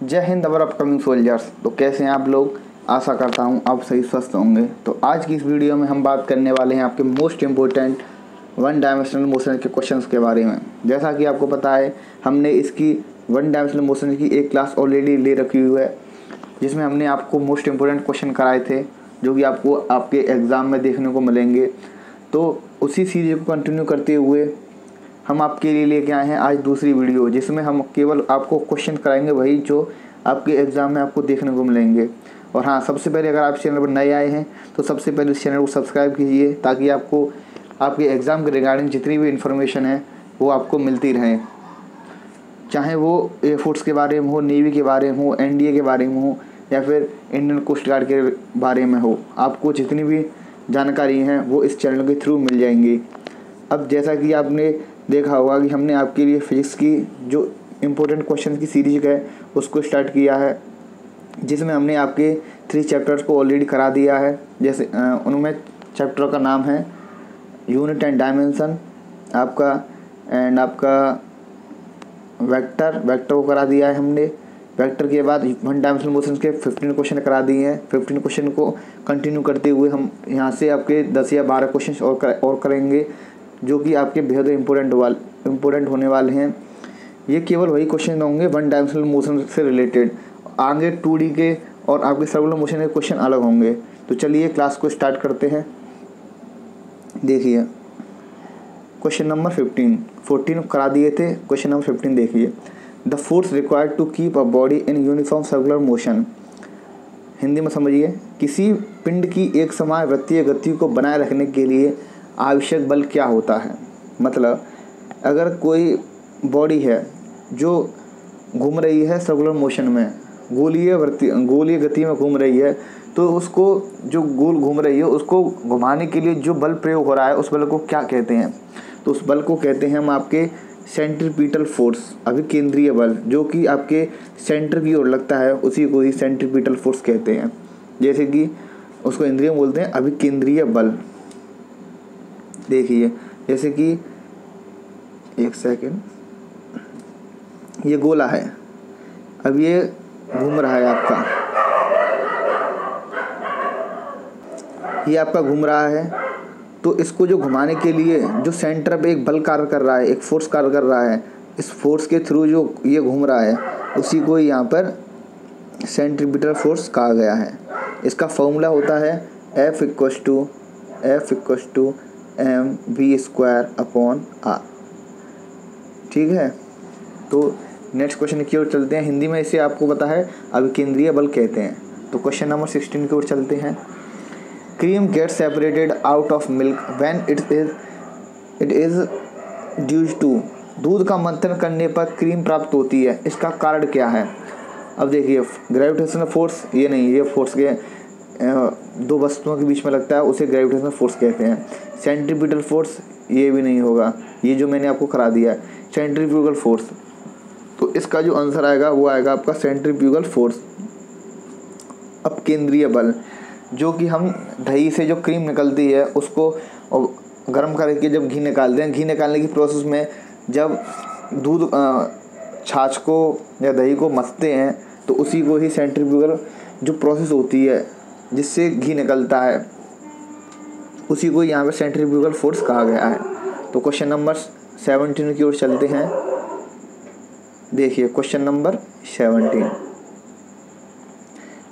जय हिंद अवर upcoming soldiers. तो कैसे हैं आप लोग? आशा करता हूं आप सही स्वस्थ होंगे। तो आज की इस वीडियो में हम बात करने वाले हैं आपके most important one dimensional motion के क्वेश्चंस के बारे में। जैसा कि आपको पता है, हमने इसकी वन डायमेंशनल मोशन की एक क्लास ऑलरेडी ले रखी हुई है, जिसमें हमने आपको मोस्ट इम्पोर्टेंट क्वेश्चन कराए थे, जो कि आपको आपके एग्ज़ाम में देखने को मिलेंगे। तो उसी सीरीज को कंटिन्यू करते हुए हम आपके लिए लेके आए हैं आज दूसरी वीडियो, जिसमें हम केवल आपको क्वेश्चन कराएंगे वही जो आपके एग्ज़ाम में आपको देखने को मिलेंगे। और हाँ, सबसे पहले अगर आप चैनल पर नए आए हैं तो सबसे पहले इस चैनल को सब्सक्राइब कीजिए, ताकि आपको आपके एग्ज़ाम के रिगार्डिंग जितनी भी इन्फॉर्मेशन है वो आपको मिलती रहे, चाहे वो एयरफोर्स के बारे में हो, नेवी के बारे में हो, एनडीए के बारे में हो, या फिर इंडियन कोस्ट गार्ड के बारे में हो। आपको जितनी भी जानकारी हैं वो इस चैनल के थ्रू मिल जाएंगी। अब जैसा कि आपने देखा होगा कि हमने आपके लिए फिजिक्स की जो इम्पोर्टेंट क्वेश्चन की सीरीज है उसको स्टार्ट किया है, जिसमें हमने आपके 3 चैप्टर्स को ऑलरेडी करा दिया है। जैसे उनमें चैप्टर का नाम है यूनिट एंड डायमेंशन आपका, एंड आपका वेक्टर को करा दिया है हमने। वेक्टर के बाद वन डायमेंशनल मोशन के 15 क्वेश्चन करा दिए हैं। 15 क्वेश्चन को कंटिन्यू करते हुए हम यहाँ से आपके 10 या 12 क्वेश्चन और करेंगे, जो कि आपके बेहद इम्पोर्टेंट होने वाले हैं। ये केवल वही क्वेश्चन होंगे वन डायमेंशनल मोशन से रिलेटेड। आगे 2D के और आपके सर्कुलर मोशन के क्वेश्चन अलग होंगे। तो चलिए क्लास को स्टार्ट करते हैं। देखिए क्वेश्चन नंबर 14 करा दिए थे, क्वेश्चन नंबर 15 देखिए। The force required to keep a body in uniform circular motion. Hindi में समझिए, किसी पिंड की एक समान वृत्तीय गति को बनाए रखने के लिए आवश्यक बल क्या होता है। मतलब अगर कोई बॉडी है जो घूम रही है सर्कुलर मोशन में, गोलीय गति में घूम रही है, तो उसको जो गोल घूम रही है उसको घुमाने के लिए जो बल प्रयोग हो रहा है उस बल को क्या कहते हैं? तो उस बल को कहते हैं हम आपके सेंट्रीपिटल फोर्स, अभिकेंद्रीय बल, जो कि आपके सेंटर की ओर लगता है, उसी को ही सेंट्रीपिटल फोर्स कहते हैं। जैसे कि उसको हिंदी में बोलते हैं अभिकेंद्रीय बल। देखिए जैसे कि एक सेकेंड, ये गोला है, अब ये घूम रहा है आपका, ये आपका घूम रहा है। तो इसको जो घुमाने के लिए जो सेंटर पे एक बल कार्य कर रहा है, एक फोर्स कार्य कर रहा है, इस फोर्स के थ्रू जो ये घूम रहा है उसी को यहाँ पर सेंट्रीपिटल फोर्स कहा गया है। इसका फॉर्मूला होता है F = mv²/r। ठीक है, तो नेक्स्ट क्वेश्चन की ओर चलते हैं। हिंदी में इसे आपको पता है अभिकेंद्रीय बल कहते हैं। तो क्वेश्चन नंबर 16 की ओर चलते हैं। Cream get separated out of milk when it is dues to. दूध का मंथन करने पर क्रीम प्राप्त होती है, इसका कारण क्या है? अब देखिए, ग्रेविटेशनल फोर्स ये नहीं, ये फोर्स के दो वस्तुओं के बीच में लगता है, उसे ग्रेविटेशनल फोर्स कहते हैं। सेंट्रीपिटल फोर्स ये भी नहीं होगा, ये जो मैंने आपको करा दिया है सेंट्रीफ्यूगल फोर्स। तो इसका जो आंसर आएगा वो आएगा आपका सेंट्रीफ्यूगल फोर्स। अब केंद्रीय बल, जो कि हम दही से जो क्रीम निकलती है उसको गर्म करके जब घी निकालते हैं, घी निकालने की प्रोसेस में जब दूध छाछ को या दही को मसते हैं, तो उसी को ही सेंट्रीफ्यूगल जो प्रोसेस होती है जिससे घी निकलता है, उसी को यहाँ पे सेंट्रीफ्यूगल फोर्स कहा गया है। तो क्वेश्चन नंबर 17 की ओर चलते हैं। देखिए question number 17।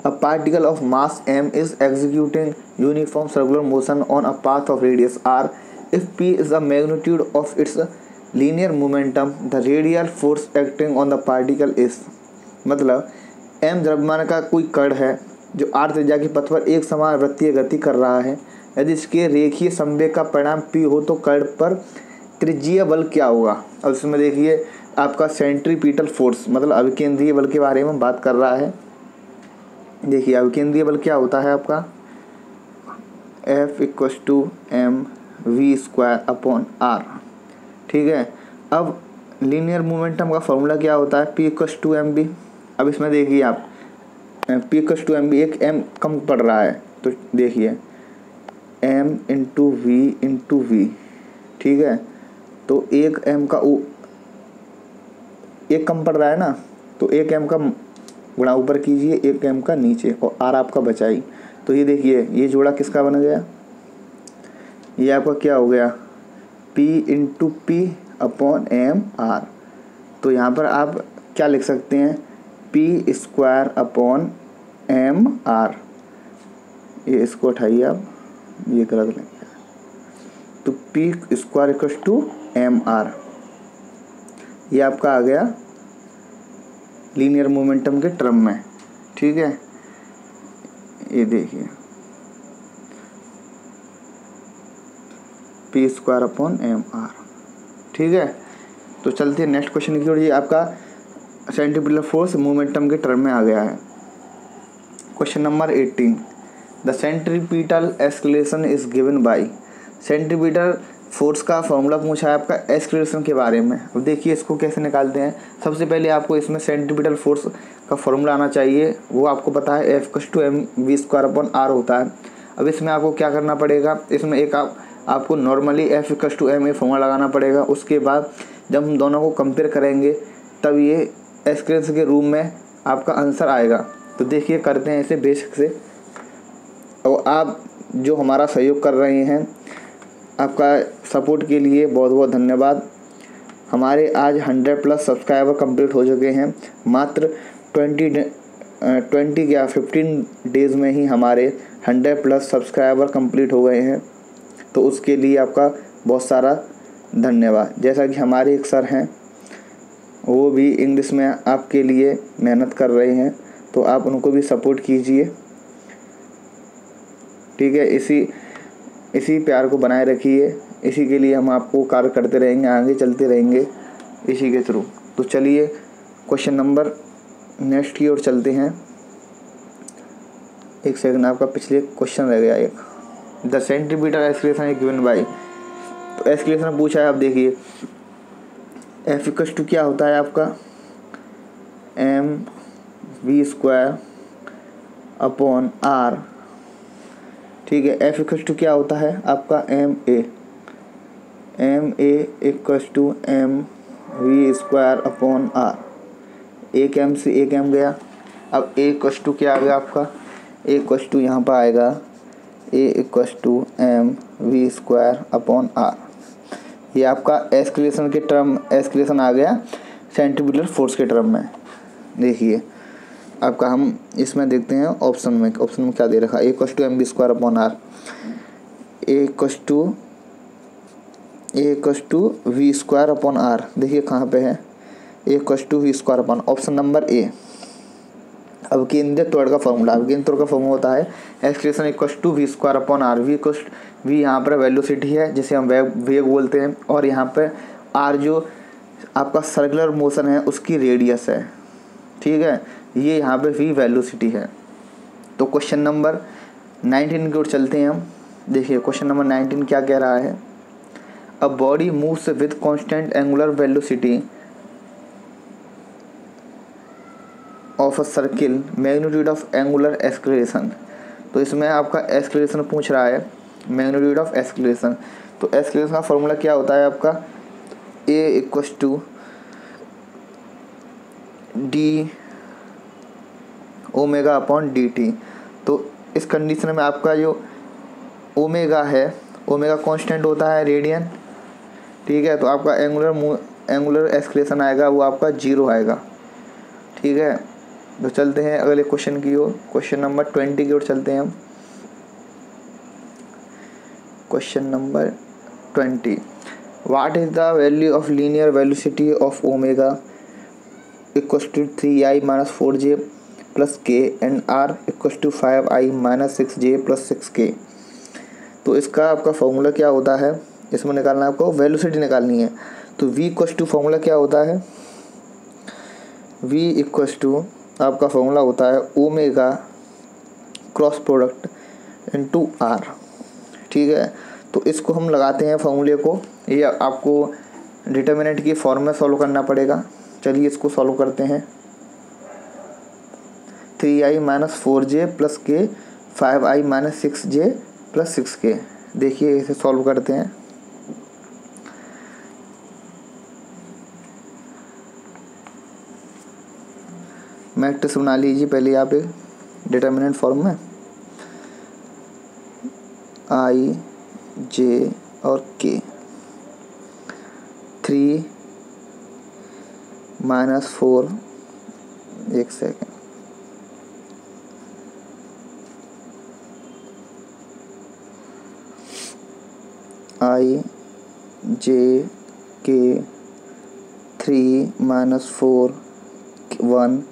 A particle of mass m is executing uniform circular motion on a path of radius r. If p is the magnitude of its linear momentum, the radial force acting on the particle is। मतलब m द्रव्यमान का कोई कण है जो r त्रिज्या के पथ पर एक समान वृत्तीय गति कर रहा है। यदि इसके रेखीय संवेग का परिणाम p हो तो कण पर त्रिज्यीय बल क्या होगा? अब इसमें देखिए आपका सेंट्रीपिटल फोर्स मतलब अभिकेंद्रीय बल के बारे में बात कर रहा है। देखिए अभिकेंद्रीय बल क्या होता है आपका, F = mv²/r। ठीक है, अब लीनियर मोमेंटम का फॉर्मूला क्या होता है, P = mv। अब इसमें देखिए आप P = mv, एक m कम पड़ रहा है, तो देखिए m × v। ठीक है, तो एक m का एक कम पड़ रहा है ना, तो एक m का गुणा ऊपर कीजिए 1 m का नीचे और r आपका बचाई। तो ये देखिए ये जोड़ा किसका बन गया, ये आपका क्या हो गया P into P upon M R. तो यहाँ पर आप क्या लिख सकते हैं P square upon M R. ये इसको उठाइए आप, ये गलत लिख गया। तो P square equal to M R, ये आपका आ गया लीनियर मोमेंटम के टर्म में। ठीक है, ये देखिए P square upon M R. ठीक है, तो चलते हैं नेक्स्ट क्वेश्चन की ओर। ये आपका सेंट्रीपिटल फोर्स मोमेंटम के टर्म में आ गया है। Question number 18, the centripetal acceleration is given by. Centripetal force का फॉर्मूला पूछा है आपका एक्सेलरेशन के बारे में। अब देखिए इसको कैसे निकालते हैं। सबसे पहले आपको इसमें सेंट्रीपिटल फोर्स का फॉर्मूला आना चाहिए, वो आपको पता है F=mv स्क्वायर अपॉन r होता है। अब इसमें आपको क्या करना पड़ेगा, इसमें एक आपको नॉर्मली F=ma फॉर्मूला लगाना पड़ेगा। उसके बाद जब हम दोनों को कंपेयर करेंगे तब ये एक्सेलरेशन के रूप में आपका आंसर आएगा। तो देखिए करते हैं इसे बेसिक से। और आप जो हमारा सहयोग कर रहे हैं, आपका सपोर्ट के लिए बहुत बहुत धन्यवाद। हमारे आज 100+ सब्सक्राइबर कंप्लीट हो चुके हैं। मात्र 15 डेज़ में ही हमारे 100+ सब्सक्राइबर कंप्लीट हो गए हैं। तो उसके लिए आपका बहुत सारा धन्यवाद। जैसा कि हमारे एक सर हैं, वो भी इंग्लिश में आपके लिए मेहनत कर रहे हैं, तो आप उनको भी सपोर्ट कीजिए। ठीक है, इसी प्यार को बनाए रखिए। इसी के लिए हम आपको कार्य करते रहेंगे, आगे चलते रहेंगे इसी के थ्रू। तो चलिए क्वेश्चन नंबर नेक्स्ट की ओर चलते हैं। एक सेकंड, आपका पिछले क्वेश्चन रह गया एक, the centripetal acceleration is given by. तो एक्सेलरेशन पूछा है। आप देखिए F= क्या होता है आपका mv स्क्वायर अपॉन r। ठीक है, F= क्या होता है आपका ma equals to mv square upon r। 1 m से 1 m गया। अब A= क्या आ गया आपका, A= यहाँ पर आएगा A=mv स्क्वायर अपॉन r। ये आपका एक्सेलरेशन आ गया सेंट्रीपिटल फोर्स के टर्म में। देखिए आपका हम इसमें देखते हैं ऑप्शन में क्या दे रखा है, A=mv square upon r, A=v square upon r। देखिए कहाँ पे है, A=v square upon option number A. अब केंद्रीय त्वरण का फॉर्मूला, होता है acceleration =v square upon r। v यहाँ पर वेलोसिटी है जिसे हम वेग बोलते हैं, और यहाँ पे r जो आपका सर्कुलर मोशन है उसकी रेडियस है। ठीक है, ये यहाँ पे v वेलोसिटी है। तो क्वेश्चन नंबर 19 की ओर चलते हैं हम। देखिए क्वेश्चन नंबर 19 क्या कह रहा है, a body moves with constant angular velocity of a circle magnitude of angular acceleration. तो इसमें आपका एक्सेलरेशन पूछ रहा है, मैग्नीट्यूड ऑफ एक्सेलरेशन। तो एक्सेलरेशन का फॉर्मूला क्या होता है आपका, A=d ओमेगा अपॉन dt। तो इस कंडीशन में आपका जो ओमेगा है, ओमेगा कांस्टेंट होता है रेडियन। ठीक है, तो आपका एंगुलर एक्सेलरेशन आएगा वो आपका 0 आएगा। ठीक है, तो चलते हैं अगले क्वेश्चन की ओर। क्वेश्चन नंबर 20 की ओर चलते हैं हम। Question number 20, what is the value of linear velocity of omega equals to 3i minus 4j plus k and r equals to 5i minus 6j plus 6k। तो इसका आपका फॉर्मूला क्या होता है, इसमें निकालना है आपको, वेलोसिटी निकालनी है। तो v इक्वल्स टू फॉर्मूला क्या होता है, v इक्वल्स टू आपका फॉर्मूला होता है omega cross product into r। ठीक है, तो इसको हम लगाते हैं फॉर्मूले को। ये आपको डिटर्मिनेंट की फॉर्म में सॉल्व करना पड़ेगा। चलिए इसको सॉल्व करते हैं। 3i minus 4j plus k 5i minus 6j plus 6k। देखिए इसे सॉल्व करते हैं। मैट्रिक्स बना लीजिए पहले यहाँ पे डिटर्मिनेंट फॉर्म में, आई जे और के, 3 - 4, एक सेकेंड, आई जे के 3 - 4 1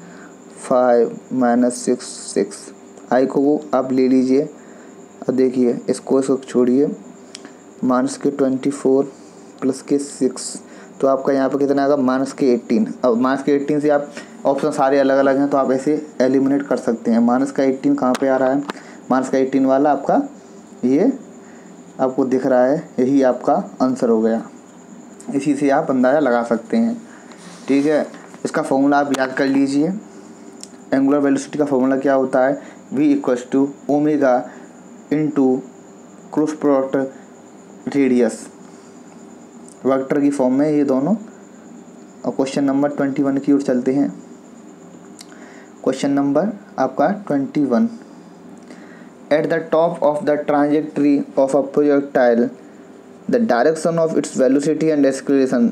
5 - 6 6। आई को आप ले लीजिए। अब देखिए इसको छोड़िए, -24 प्लस के 6, तो आपका यहाँ पे कितना आएगा -18। अब -18 से आप ऑप्शन सारे अलग अलग हैं तो आप ऐसे एलिमिनेट कर सकते हैं। -18 कहाँ पे आ रहा है, -18 वाला आपका ये आपको दिख रहा है, यही आपका आंसर हो गया। इसी से आप अंदाज़ा लगा सकते हैं। ठीक है, इसका फॉर्मूला आप याद कर लीजिए। एंगुलर वेलोसिटी का फॉर्मूला क्या होता है, v = omega into cross product radius, vector की फॉर्म में ये दोनों। और क्वेश्चन नंबर 21 की ओर चलते हैं। क्वेश्चन नंबर आपका 21, at the top of the trajectory of a projectile the direction of its velocity and acceleration.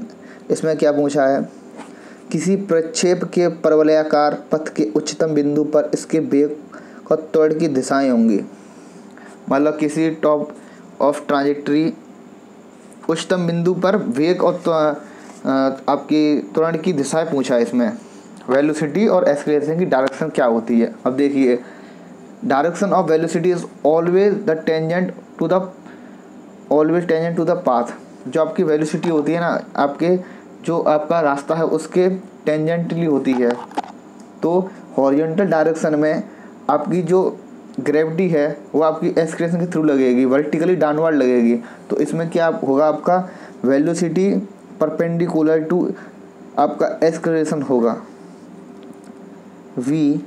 इसमें क्या पूछा है, किसी प्रक्षेप के परवलयाकार पथ के उच्चतम बिंदु पर इसके वेग और त्वरण की दिशाएं होंगी। मतलब किसी टॉप ऑफ ट्रांजेक्टरी उच्चतम बिंदु पर वेग और आपकी त्वरण की दिशाएं पूछा है। इसमें वेलोसिटी और एक्सेलरेशन की डायरेक्शन क्या होती है। अब देखिए, direction of velocity is always tangent to the path. जो आपकी वेलोसिटी होती है ना, आपके जो आपका रास्ता है उसके टेंजेंटली होती है। तो हॉरिजॉन्टल डायरेक्शन में आपकी जो ग्रेविटी है वो आपकी एक्सेलरेशन के थ्रू लगेगी, वर्टिकली डाउनवर्ड लगेगी। तो इसमें क्या होगा, आपका वेलोसिटी परपेंडिकुलर टू आपका एक्सेलरेशन होगा, v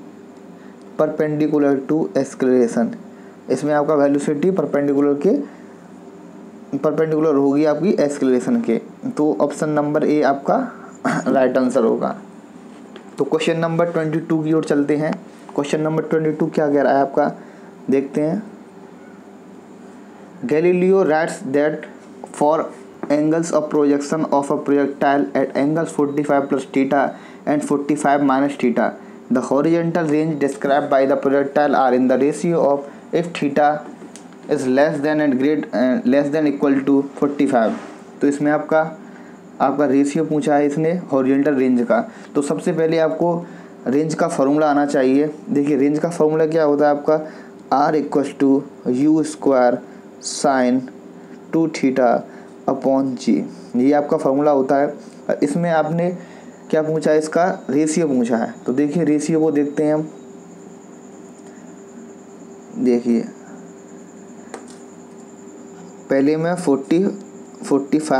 परपेंडिकुलर टू एक्सेलरेशन। इसमें आपका वेलोसिटी परपेंडिकुलर होगी आपकी एक्सेलरेशन के। तो ऑप्शन नंबर ए आपका राइट आंसर होगा। तो क्वेश्चन नंबर 22 की ओर चलते हैं। क्वेश्चन नंबर 22 क्या कह रहा है आपका, देखते हैं। Galileo rights that for angles of projection of a projectile eight angles 45 + θ and 45 - θ the horizontal range described by the projectile are in the ratio of if θ is less than equal to 45। तो इसमें आपका ratio पूछा है इसने horizontal range का। तो सबसे पहले आपको रेंज का फॉर्मूला आना चाहिए। देखिए रेंज का फॉर्मूला क्या होता है आपका, R = u² sin 2θ/g। ये आपका फॉर्मूला होता है। इसमें आपने क्या पूछा है, इसका रेशियो पूछा है। तो देखिए रेशियो को देखते हैं हम। देखिए पहले में 45 - θ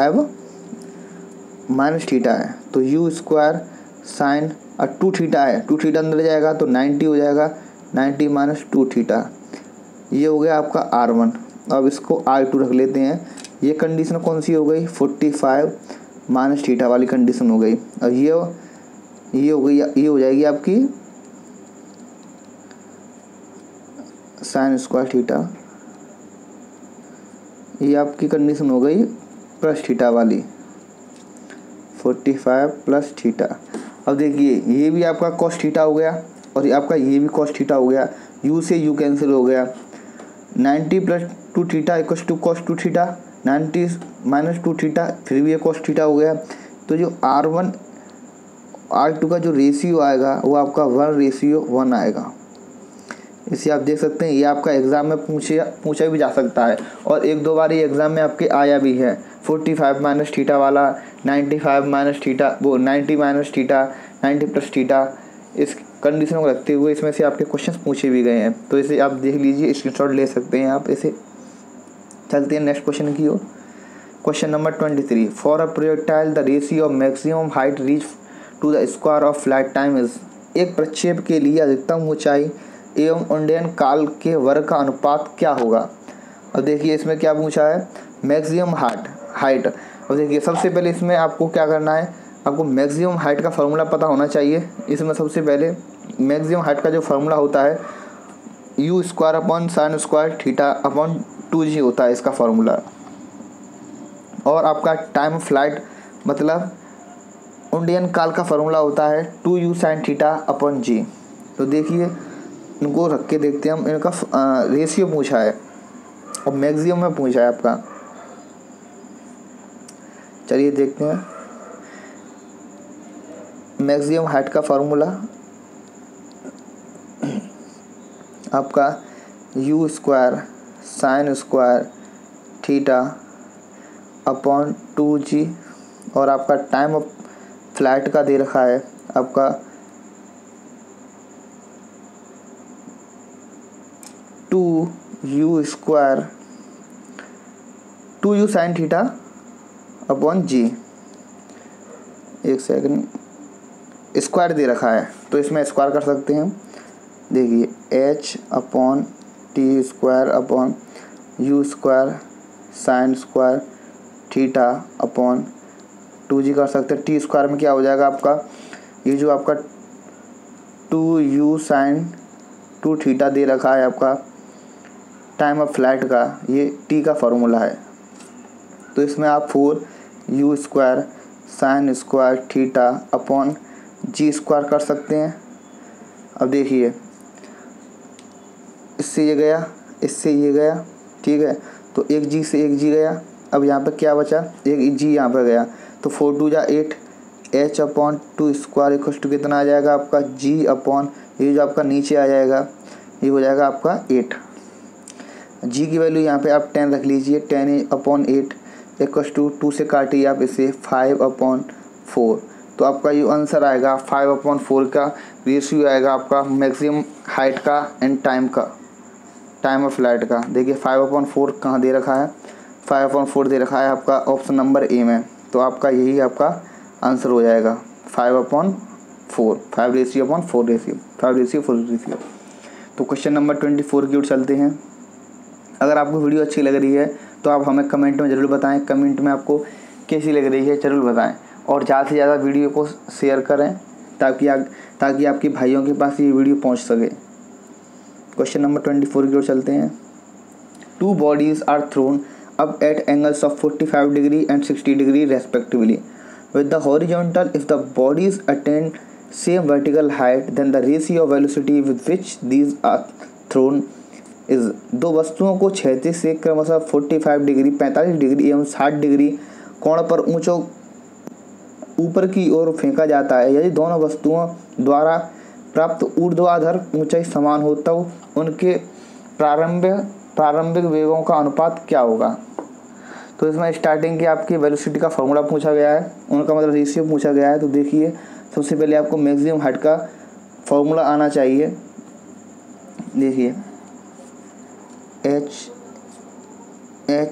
है, तो u² sin 2θ है, 2θ अंदर जाएगा तो 90 हो जाएगा, 90 - 2θ। ये हो गया आपका R1। अब इसको R2 रख लेते हैं। ये कंडीशन कौन सी हो गई, 45 - θ वाली कंडीशन हो गई। और ये हो गई, ये हो जाएगी आपकी sin²θ। ये आपकी कंडीशन हो गई +θ वाली, 45 + θ। अब देखिए ये भी आपका cos θ हो गया और आपका ये भी cos θ हो गया। u से u कैंसिल हो गया। 90 + 2θ = cos 2θ, 90 - 2θ फिर भी ये cos θ हो गया। तो जो R1 R2 का जो रेशियो आएगा वो आपका 1:1 आएगा। इसे आप देख सकते हैं। ये आपका एग्ज़ाम में पूछा भी जा सकता है और 1-2 बार ये एग्ज़ाम में आपके आया भी है। 45 - θ वाला, 95 - θ, वो 90 - θ, 90 + θ, इस कंडीशन को रखते हुए इसमें से आपके क्वेश्चंस पूछे भी गए हैं। तो इसे आप देख लीजिए, स्क्रीनशॉट ले सकते हैं आप इसे। चलते हैं नेक्स्ट क्वेश्चन की ओर। Question number 23, for a projectile the ratio of maximum height reach to the square of flight time is. एक प्रक्षेप के लिए अधिकतम ऊंचाई एवं उड्डयन काल के वर्ग का अनुपात क्या होगा। अब देखिए इसमें क्या पूछा है, मैक्सिमम हाइट। अब देखिए सबसे पहले इसमें आपको क्या करना है, आपको मैक्सिमम हाइट का फॉर्मूला पता होना चाहिए। इसमें सबसे पहले मैक्सिमम हाइट का जो फार्मूला होता है u square upon sine square theta upon 2g होता है इसका फार्मूला। और आपका टाइम ऑफ फ्लाइट मतलब उड्डयन काल का फार्मूला होता है 2u sign theta upon g। तो देखिए इनको रख के देखते हैं हम, इनका रेशियो पूछा है और मैक्सिमम में पूछा है आपका। चलिए देखते हैं मैक्सिमम हाइट का फार्मूला आपका you square sine square theta upon 2g और आपका टाइम ऑफ फ्लाइट का दे रखा है आपका 2u square 2u sign theta upon g। एक सेकंड, स्क्वायर दे रखा है तो इसमें स्क्वायर कर सकते हैं हम। देखिए h upon T square upon you square sine square theta upon 2g कर सकते हैं। टी स्क्वायर में क्या हो जाएगा आपका, ये जो आपका 2u साइन 2 थीटा दे रखा है आपका टाइम ऑफ फ्लाइट का, ये t का फार्मूला है। तो इसमें आप 4u square sine square theta upon g square कर सकते हैं। अब देखिए इससे ये गया, इससे ये गया, ठीक है। तो एक g से एक g गया। अब यहाँ पे क्या बचा, एक g यहाँ पे गया तो 4 2 जा 8 h upon 2 square equal to कितना आ जाएगा आपका g अपॉन ये जो आपका नीचे आ जाएगा ये हो जाएगा आपका 8। g की वैल्यू यहाँ पे आप 10 रख लीजिए, 10 अपॉन 8 इक्वल टू 2 से काटिए आप इसे 5 अपॉन 4। तो आपका ये आंसर आएगा 5 अपॉन 4 का रेशियो आएगा आपका मैक्सिमम हाइट का एंड टाइम का, टाइम ऑफ फ्लाइट का। देखिए 5 अपॉन 4 कहाँ दे रखा है, 5 अपॉन 4 दे रखा है आपका ऑप्शन नंबर ए में। तो आपका यही आपका आंसर हो जाएगा 5 upon 4, 5 ratio upon 4 ratio, 5 ratio 4 ratio. तो क्वेश्चन नंबर 24 की ओर चलते हैं। अगर आपको वीडियो अच्छी लग रही है तो आप हमें कमेंट में ज़रूर बताएं, कमेंट में आपको कैसी लग रही है ज़रूर बताएं और ज़्यादा से ज़्यादा वीडियो को शेयर करें ताकि आपके भाइयों के पास ये वीडियो पहुंच सके। क्वेश्चन नंबर 24 की ओर चलते हैं। 2 bodies are thrown up at angles of 45 degree and 60 degree respectively with the horizontal. If the bodies attain same vertical height then the ratio of velocity with which these are thrown is। दो वस्तुओं को क्षैतिज से क्रमशः 45 degree 45 degree एवं 60 degree कोण पर ऊपर की ओर फेंका जाता है। यदि दोनों वस्तुओं द्वारा प्राप्त ऊर्ध्वाधर ऊंचाई समान हो तो उनके प्रारंभिक वेगों का अनुपात क्या होगा। तो इसमें स्टार्टिंग की आपकी वेलोसिटी का फार्मूला पूछा गया है, उनका मतलब रेशियो पूछा गया है। तो देखिए सबसे पहले आपको मैक्सिमम हाइट का फार्मूला आना चाहिए। देखिए h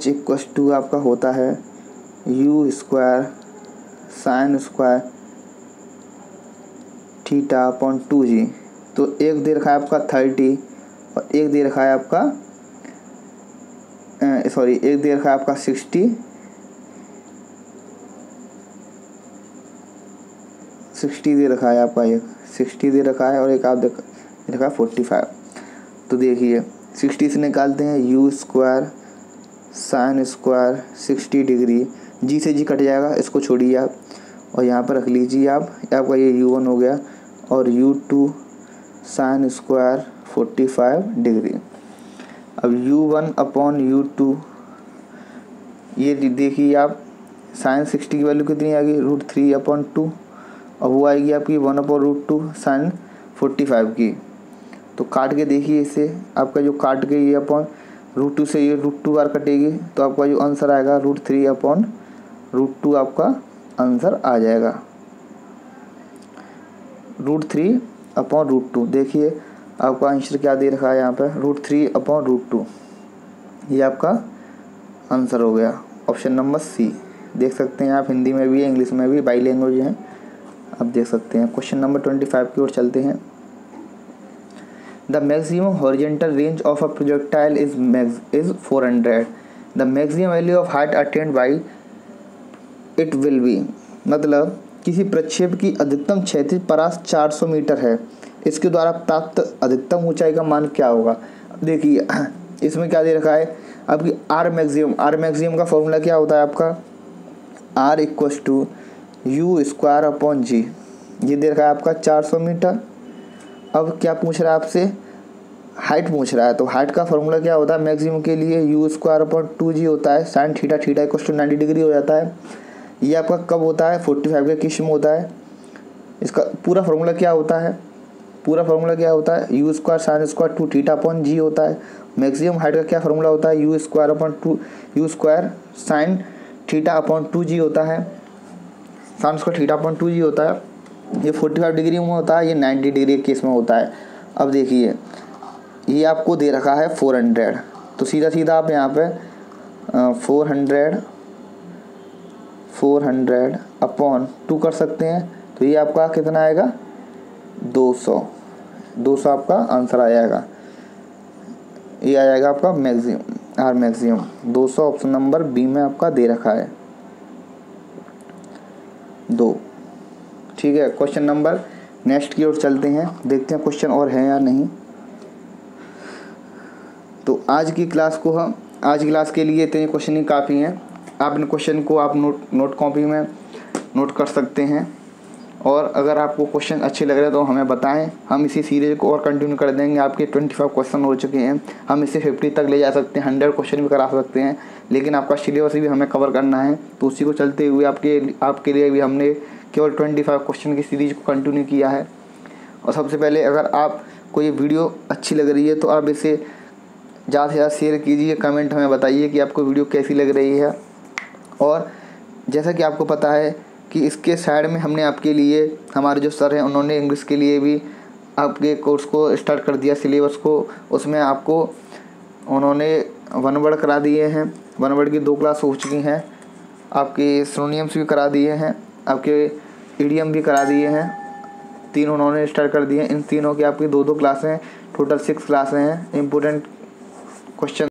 इक्वस टू आपका होता है u square sine square theta upon 2g। तो एक दे रखा है आपका 30 और एक दे रखा है आपका एक दे रखा है आपका 60 दे रखा है आपका, एक 60 दे रखा है और एक आप दे रखा है 45। तो देखिए 60 से निकालते हैं u square sine square 60 degree, g से जी कट जाएगा, इसको छोड़िए आप और यहाँ पर रख लीजिए आप, आपका ये u1 हो गया और u2 साइन स्क्वायर 45 डिग्री। अब u1 अपॉन u2 ये देखिए आप साइन 60 की वैल्यू कितनी आ गई √3 अपॉन 2 और वो आएगी आपकी 1 अपॉन √2 साइन 45 की। तो काट के देखिए इसे, आपका जो काट के ये अपॉन √2 से ये √2 बार कटेगी तो आपका जो आंसर आएगा √3 अपॉन √2 आपका आंसर आ जाएगा √3 अपॉन √2। देखिए आपका आंसर क्या दे रखा है यहाँ पे √3 अपॉन √2, ये आपका आंसर हो गया ऑप्शन नंबर सी। देख सकते हैं आप हिंदी में भी है इंग्लिश में भी, बाई लैंग्वेज हैं, आप देख सकते हैं। क्वेश्चन नंबर 25 की ओर चलते हैं। The maximum horizontal range of a projectile is 400। The maximum value of height attend by it will be. मतलब किसी प्रक्षेप की अधिकतम क्षैतिज परास 400 मीटर है इसके द्वारा प्राप्त अधिकतम ऊंचाई का मान क्या होगा। देखिए इसमें क्या दे रखा है आपकी आर मैक्सिमम का फॉर्मूला क्या होता है आपका R equals to u square upon g. ये दे रखा है आपका 400 मीटर। अब क्या पूछ रहा है आपसे, हाइट पूछ रहा है, तो हाइट का फॉर्मूला क्या होता है मैक्सिमम के लिए यू स्क्वायर अपॉन 2g होता है, sine theta equals to 90 degree हो जाता है। ये आपका कब होता है 45 के किस्म होता है। इसका पूरा फार्मूला क्या होता है, u square sine square 2 theta upon g होता है। मैक्सिमम हाइट का क्या फार्मूला होता है u square upon 2 u square sine theta upon 2g होता है, sine square theta upon 2g होता है। ये 45 डिग्री में होता है, ये 90 डिग्री के केस में होता है। अब देखिए ये आपको दे रखा है 400, तो सीधा आप यहाँ पे 400 अपॉन 2 कर सकते हैं, तो ये आपका कितना आएगा 200 आपका आंसर आ जाएगा। ये आ जाएगा आपका maximum R maximum 200 option number B में आपका दे रखा है 2। ठीक है, क्वेश्चन नंबर नेक्स्ट की ओर चलते हैं, देखते हैं क्वेश्चन और है या नहीं। तो आज की क्लास के लिए इतने क्वेश्चन ही काफ़ी हैं। आप इन क्वेश्चन को आप नोट कॉपी में नोट कर सकते हैं, और अगर आपको क्वेश्चन अच्छे लग रहे हैं तो हमें बताएं, हम इसी सीरीज को और कंटिन्यू कर देंगे। आपके 25 क्वेश्चन हो चुके हैं, हम इसे 50 तक ले जा सकते हैं, 100 क्वेश्चन भी करा सकते हैं, लेकिन आपका सिलेबस भी हमें कवर करना है। तो उसी को चलते हुए आपके लिए भी हमने केवल 25 क्वेश्चन की सीरीज को कंटिन्यू किया है। और सबसे पहले अगर आपको ये वीडियो अच्छी लग रही है तो आप इसे ज़्यादा से ज़्यादा शेयर कीजिए, कमेंट हमें बताइए कि आपको वीडियो कैसी लग रही है। और जैसा कि आपको पता है कि इसके साइड में हमने आपके लिए, हमारे जो सर हैं उन्होंने इंग्लिश के लिए भी आपके कोर्स को स्टार्ट कर दिया, सिलेबस को। उसमें आपको उन्होंने 1 वर्ड करा दिए हैं, 1 वर्ड की 2 क्लास हो चुकी हैं, आपके सिनोनिम्स भी करा दिए हैं, आपके इडियम भी करा दिए हैं, 3 उन्होंने स्टार्ट कर दिए हैं। इन तीनों की आपकी 2-2 क्लासें, टोटल 6 क्लासें हैं। Important question